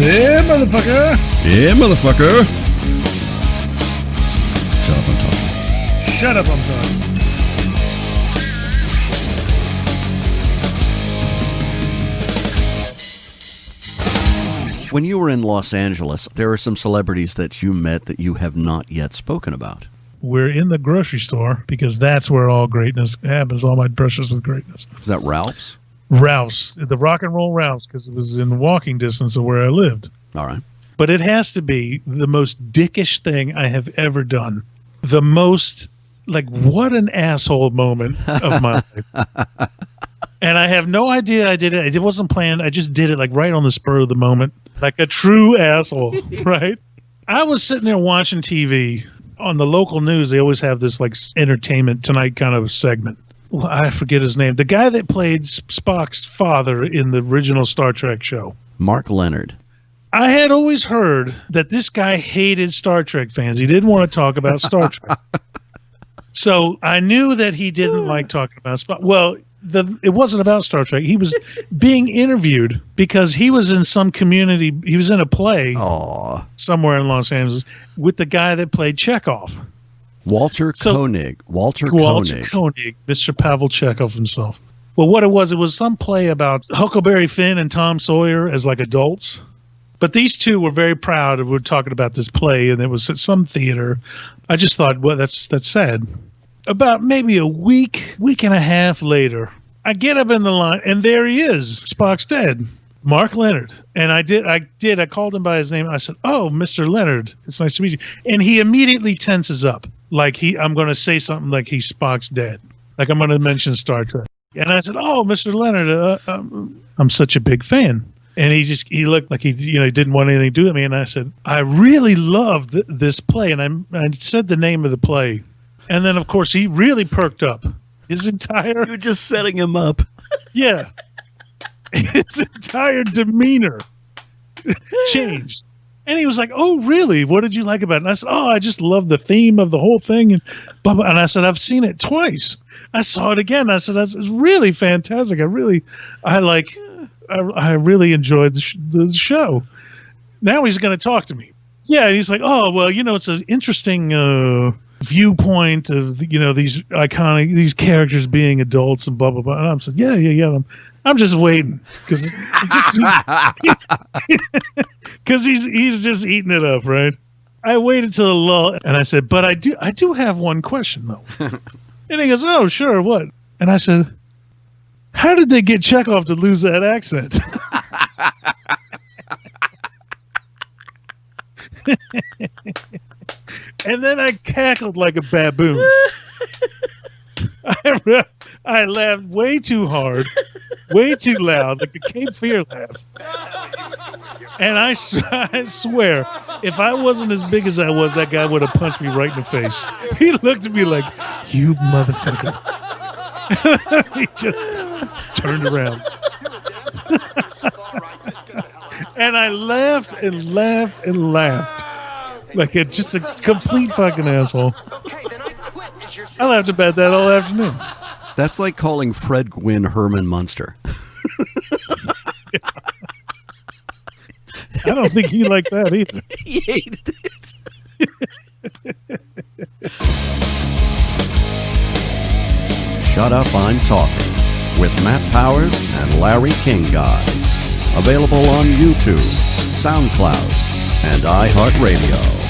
Yeah, motherfucker. Yeah, motherfucker. Shut up, I'm talking. Shut up, I'm talking. When you were in Los Angeles, there are some celebrities that you met that you have not yet spoken about. We're in the grocery store because that's where all greatness happens. All my brushes with greatness. Is that Ralph's? Ralph's, the Rock and Roll Ralph's, because it was in walking distance of where I lived. All right. But it has to be the most dickish thing I have ever done. The most, like, what an asshole moment of my life. And I have no idea I did it. It wasn't planned. I just did it, like, right on the spur of the moment. Like a true asshole, right? I was sitting there watching TV. On the local news, they always have this, like, Entertainment Tonight kind of segment. Well, I forget his name. The guy that played Spock's father in the original Star Trek show. Mark Lenard. I had always heard that this guy hated Star Trek fans. He didn't want to talk about Star Trek. So I knew that he didn't like talking about Spock. Well, it wasn't about Star Trek. He was being interviewed because he was in some community. He was in a play somewhere in Los Angeles with the guy that played Chekhov. Walter Koenig. Walter Koenig, Mr. Pavel Chekhov himself. Well, what it was some play about Huckleberry Finn and Tom Sawyer as like adults. But these two were very proud and were talking about this play, and it was at some theater. I just thought, well, that's sad. About maybe a week and a half later, I get up in the line, and there he is. Spock's dead. Mark Lenard. And I called him by his name. I said, "Oh, Mr. Lenard, it's nice to meet you." And he immediately tenses up. Like I'm going to say something like Spock's dead. Like I'm going to mention Star Trek. And I said, "Oh, Mr. Lenard, I'm such a big fan." And he looked like he didn't want anything to do with me. And I said, "I really loved this play." And I said the name of the play. And then, of course, he really perked up. You're just setting him up. Yeah. His entire demeanor changed. And he was like, "Oh, really? What did you like about it?" And I said, "Oh, I just love the theme of the whole thing." And blah, blah. And I said, "I've seen it twice. I saw it again." I said, "It's really fantastic. I really enjoyed the show." Now he's going to talk to me. Yeah. And he's like, "Oh, well, it's an interesting viewpoint of, these characters being adults and blah, blah, blah." And I'm saying, yeah. I'm just waiting because he's just eating it up, right? I waited till the lull, and I said, "But I do have one question though." And he goes, "Oh, sure, what?" And I said, "How did they get Chekhov to lose that accent?" And then I cackled like a baboon. I laughed way too hard, way too loud, like the Cape Fear laugh. And I swear, if I wasn't as big as I was, that guy would have punched me right in the face. He looked at me like, "You motherfucker." He just turned around. And I laughed and laughed and laughed. Like just a complete fucking asshole. I laughed about that all afternoon. That's like calling Fred Gwynn Herman Munster. I don't think he liked that either. He hated it. Shut Up, I'm Talking with Matt Powers and Larry King Guy. Available on YouTube, SoundCloud, and iHeartRadio.